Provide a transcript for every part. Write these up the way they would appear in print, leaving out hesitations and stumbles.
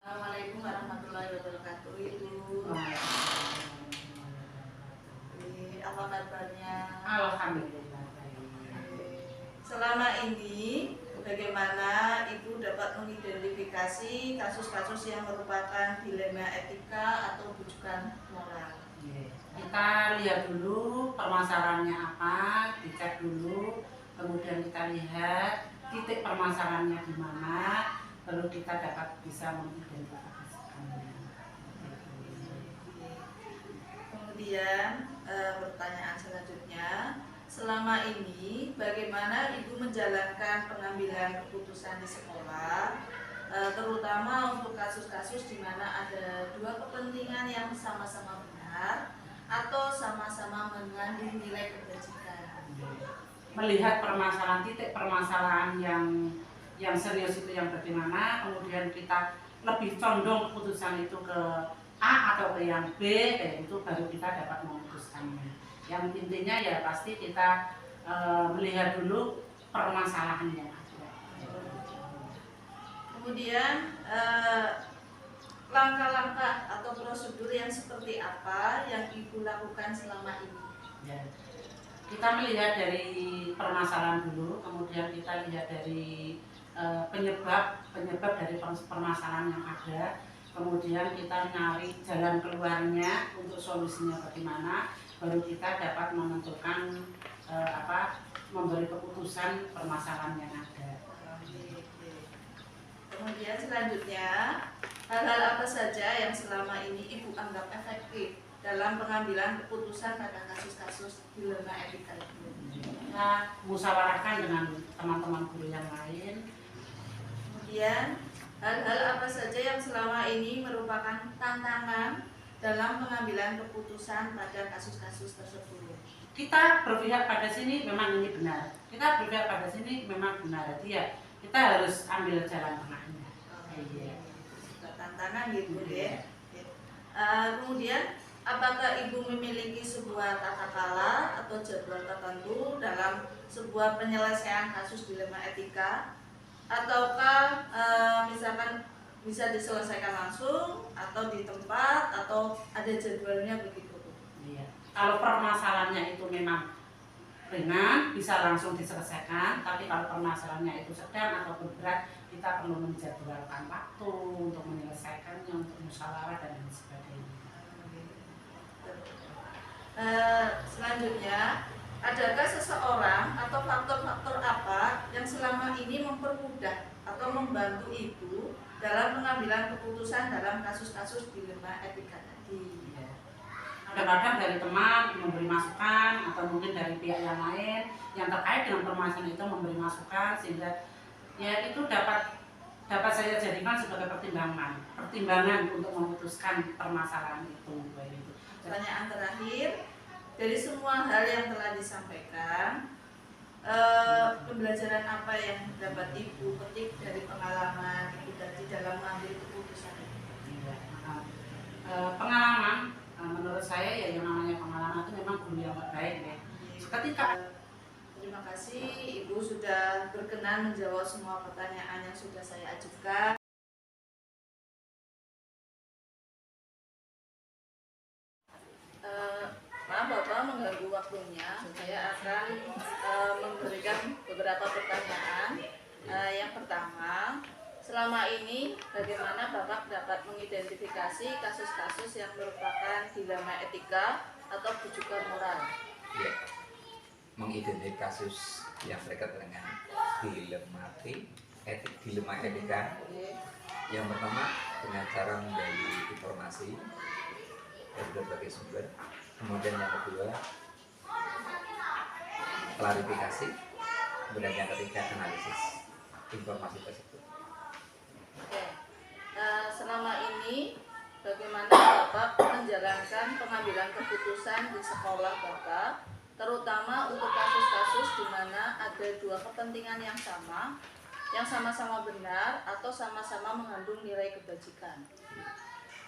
Assalamualaikum warahmatullahi wabarakatuh, Ibu. Apa kabarnya? Alhamdulillah baik. Selama ini, bagaimana Ibu dapat mengidentifikasi kasus-kasus yang merupakan dilema etika atau bujukan moral? Kita lihat dulu permasalahannya apa, dicek dulu, kemudian kita lihat titik permasalahannya di mana, baru kita dapat bisa mengidentifikasikannya. Kemudian pertanyaan selanjutnya, selama ini bagaimana Ibu menjalankan pengambilan keputusan di sekolah, terutama untuk kasus-kasus di mana ada dua kepentingan yang sama-sama benar atau sama-sama mengandung nilai kebajikan? Melihat permasalahan, titik permasalahan yang serius itu yang bagaimana, kemudian kita lebih condong keputusan itu ke A atau ke yang B, kayak itu baru kita dapat memutuskannya. Yang intinya ya pasti kita melihat dulu permasalahannya. Kemudian langkah-langkah atau prosedur yang seperti apa yang Ibu lakukan selama ini? Ya. Kita melihat dari permasalahan dulu, kemudian kita lihat dari penyebab dari permasalahan yang ada, kemudian kita nyari jalan keluarnya untuk solusinya bagaimana, baru kita dapat menentukan memberi keputusan permasalahan yang ada. Kemudian selanjutnya, hal-hal apa saja yang selama ini Ibu anggap efektif dalam pengambilan keputusan pada kasus-kasus dilema etika itu? Kita musyawarahkan dengan teman-teman guru yang lain. Kemudian hal-hal apa saja yang selama ini merupakan tantangan dalam pengambilan keputusan pada kasus-kasus tersebut? Kita berpihak pada sini memang ini benar, kita berpihak pada sini memang benar, ya kita harus ambil jalan tengahnya. Tantangan gitu deh. Kemudian apakah Ibu memiliki sebuah tata cara atau jadwal tertentu dalam sebuah penyelesaian kasus dilema etika, ataukah misalkan bisa diselesaikan langsung atau di tempat atau ada jadwalnya begitu? Iya. Kalau permasalahannya itu memang ringan bisa langsung diselesaikan, tapi kalau permasalahannya itu sedang ataupun berat, kita perlu menjadwalkan waktu untuk menyelesaikannya, untuk musyawarah dan lain sebagainya. Selanjutnya, adakah seseorang atau faktor-faktor apa yang selama ini mempermudah atau membantu Ibu dalam pengambilan keputusan dalam kasus-kasus dilema etika tadi? Kadang-kadang dari teman memberi masukan, atau mungkin dari pihak yang lain yang terkait dengan permasalahan itu memberi masukan, sehingga ya itu dapat saya jadikan sebagai pertimbangan untuk memutuskan permasalahan itu. Pertanyaan terakhir, dari semua hal yang telah disampaikan, pembelajaran apa yang dapat Ibu petik dari pengalaman Ibu tadi dalam mengambil keputusan itu? Pengalaman, menurut saya ya yang namanya pengalaman itu memang guru yang terbaik ya. Terima kasih Ibu sudah berkenan menjawab semua pertanyaan yang sudah saya ajukan. Maaf Bapak mengganggu waktunya, saya akan memberikan beberapa pertanyaan. Yang pertama, selama ini bagaimana Bapak dapat mengidentifikasi kasus-kasus yang merupakan dilema etika atau bujukan moral? Ya, mengidentifikasi kasus yang terkait dengan dilema etika. Yang pertama dengan cara menggali informasi dari berbagai sumber. Kemudian yang kedua klarifikasi. Kemudian yang ketiga analisis informasi tersebut. Selama ini bagaimana Bapak menjalankan pengambilan keputusan di sekolah Bapak, terutama untuk kasus-kasus di mana ada dua kepentingan yang sama-sama benar atau sama-sama mengandung nilai kebajikan?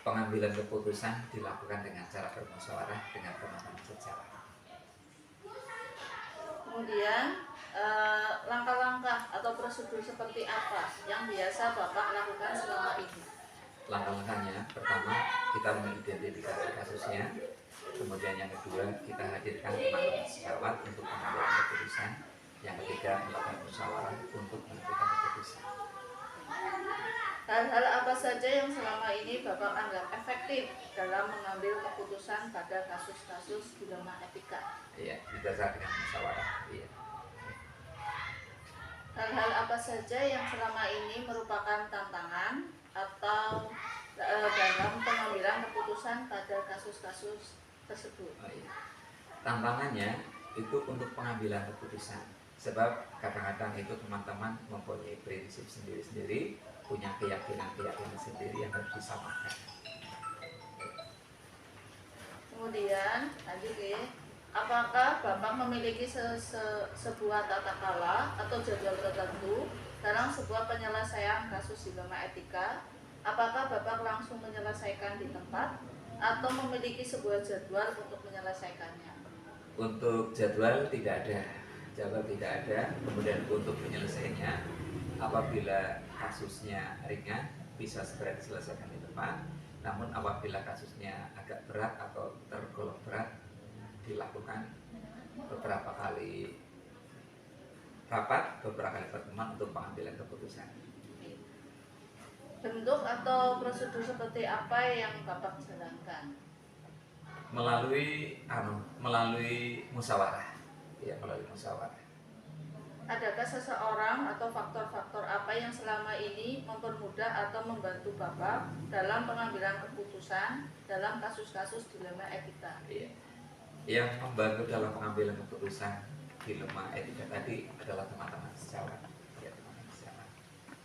Pengambilan keputusan dilakukan dengan cara bermusyawarah dengan teman-teman sejawat. Kemudian langkah-langkah atau prosedur seperti apa yang biasa Bapak lakukan selama ini? langkah-langkahnya, pertama kita mengidentifikasi kasusnya, kemudian yang kedua kita hadirkan teman-teman sejawat untuk pengambilan keputusan, yang ketiga melakukan musyawarah untuk menentukan keputusan. Hal-hal apa saja yang selama ini Bapak anggap efektif dalam mengambil keputusan pada kasus-kasus dilema etika? Iya, berdasarkan musyawarah. Iya. Hal-hal apa saja yang selama ini merupakan tantangan atau dalam pengambilan keputusan pada kasus-kasus tersebut? Oh, iya. Tantangannya itu untuk pengambilan keputusan, sebab kadang-kadang itu teman-teman mempunyai prinsip sendiri-sendiri, punya keyakinan sendiri yang harus disamakan. Kemudian lanjut ya, apakah Bapak memiliki sebuah tata kelola atau jadwal tertentu dalam sebuah penyelesaian kasus dilema etika? Apakah Bapak langsung menyelesaikan di tempat atau memiliki sebuah jadwal untuk menyelesaikannya? Untuk jadwal tidak ada. Kemudian untuk penyelesaiannya, apabila kasusnya ringan bisa segera diselesaikan di tempat. Namun apabila kasusnya agak berat atau tergolong berat, dilakukan beberapa kali rapat, beberapa kali pertemuan untuk pengambilan keputusan. Bentuk atau prosedur seperti apa yang Bapak jalankan? Melalui musyawarah. Ya, melalui musyawarah. Adakah seseorang atau faktor-faktor apa yang selama ini mempermudah atau membantu Bapak dalam pengambilan keputusan dalam kasus-kasus dilema etika? Iya. Yang membantu dalam pengambilan keputusan dilema etika tadi adalah teman-teman sejawat. Ya, teman-teman sejawat.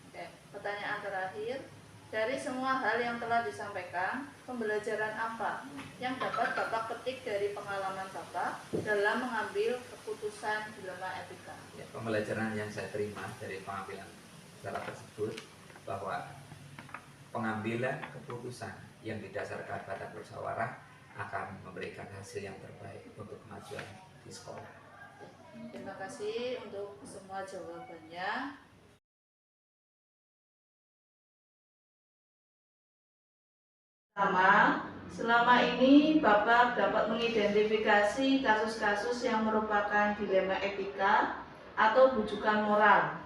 Oke, pertanyaan terakhir. Dari semua hal yang telah disampaikan, pembelajaran apa yang dapat Bapak petik dari pengalaman Bapak dalam mengambil keputusan dilema etika? Ya, pembelajaran yang saya terima dari pengambilan cara tersebut bahwa pengambilan keputusan yang didasarkan pada musyawarah akan memberikan hasil yang terbaik untuk kemajuan di sekolah. Terima kasih untuk semua jawabannya. Pertama, selama ini Bapak dapat mengidentifikasi kasus-kasus yang merupakan dilema etika atau bujukan moral.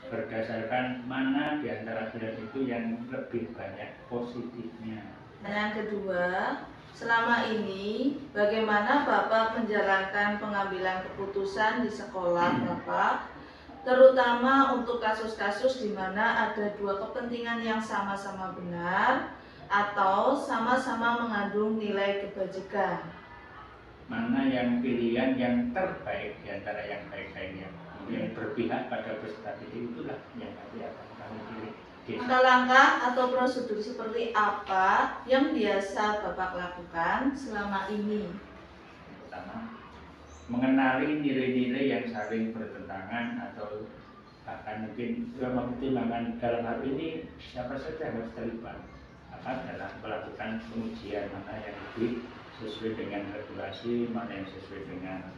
Berdasarkan mana di antara pilihan itu yang lebih banyak positifnya. Yang kedua, selama ini bagaimana Bapak menjalankan pengambilan keputusan di sekolah Bapak, terutama untuk kasus-kasus di mana ada dua kepentingan yang sama-sama benar atau sama-sama mengandung nilai kebajikan. Mana yang pilihan yang terbaik di antara yang baik-baiknya, yang berpihak pada peserta didik, itulah yang nanti akan kami pilih. Langkah-langkah atau prosedur seperti apa yang biasa Bapak lakukan selama ini? Pertama, mengenali nilai-nilai yang saling bertentangan atau bahkan mungkin mempertimbangkan dalam hal ini siapa saja harus terlibat dalam melakukan pengujian, mana yang lebih sesuai dengan regulasi, mana yang sesuai dengan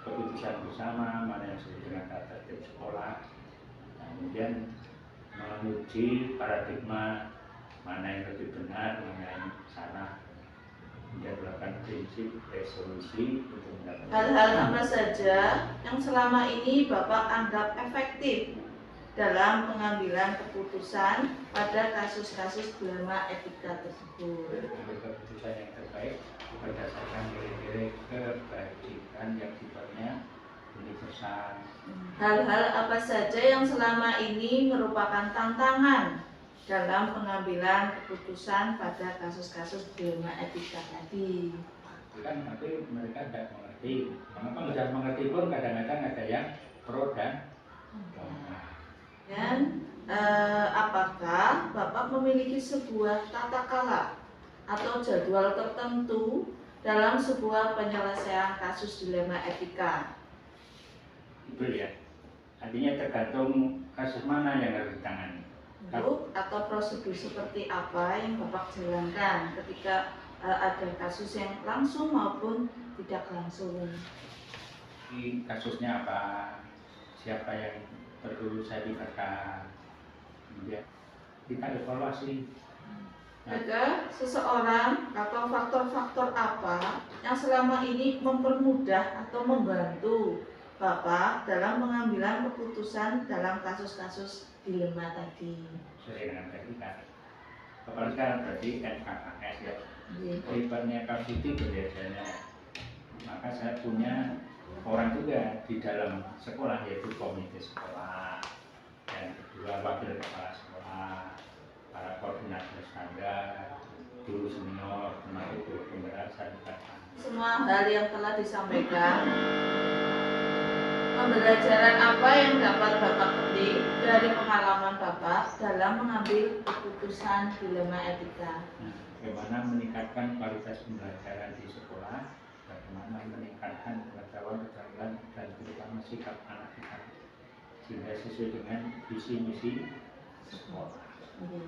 keputusan bersama, mana yang sesuai dengan tata tertib sekolah. Kemudian menguji paradigma mana yang lebih benar, mana yang salah. Kemudian melakukan prinsip resolusi untuk mendapatkan Hal-hal apa saja yang selama ini Bapak anggap efektif dalam pengambilan keputusan pada kasus-kasus dilema etika tersebut? mengambil keputusan yang terbaik berdasarkan nilai-nilai kebajikan yang sifatnya universal. Hal-hal apa saja yang selama ini merupakan tantangan dalam pengambilan keputusan pada kasus-kasus dilema etika tadi? Itu kan tapi mereka tidak mengerti. Mengapa tidak mengerti pun kadang-kadang ada yang pro dan kontra. Dan apakah Bapak memiliki sebuah tata kelola atau jadwal tertentu dalam sebuah penyelesaian kasus dilema etika? Betul ya. Artinya tergantung kasus mana yang harus ditangani. Bentuk atau prosedur seperti apa yang Bapak jalankan ketika ada kasus yang langsung maupun tidak langsung? Ini kasusnya apa? Siapa yang perlu saya libatkan? Kemudian kita evaluasi Maka seseorang atau faktor-faktor apa yang selama ini mempermudah atau membantu Bapak dalam pengambilan keputusan dalam kasus-kasus dilema tadi? Sesuai dengan tadi kan. Bapak sekarang berarti KKS ya. Iya. Hebatnya Kapsiti biasanya. Maka saya punya orang juga di dalam sekolah, yaitu komite sekolah, dan kedua wakil kepala sekolah, para koordinator standar, guru senior, termasuk guru pembelajaran. Semua hal yang telah disampaikan, pembelajaran apa yang dapat Bapak petik dari pengalaman Bapak dalam mengambil keputusan dilema etika? Nah, bagaimana meningkatkan kualitas pembelajaran di sekolah, bagaimana meningkatkan pengetahuan keterampilan dan terutama sikap anak kita sehingga sesuai dengan visi misi sekolah. Iya.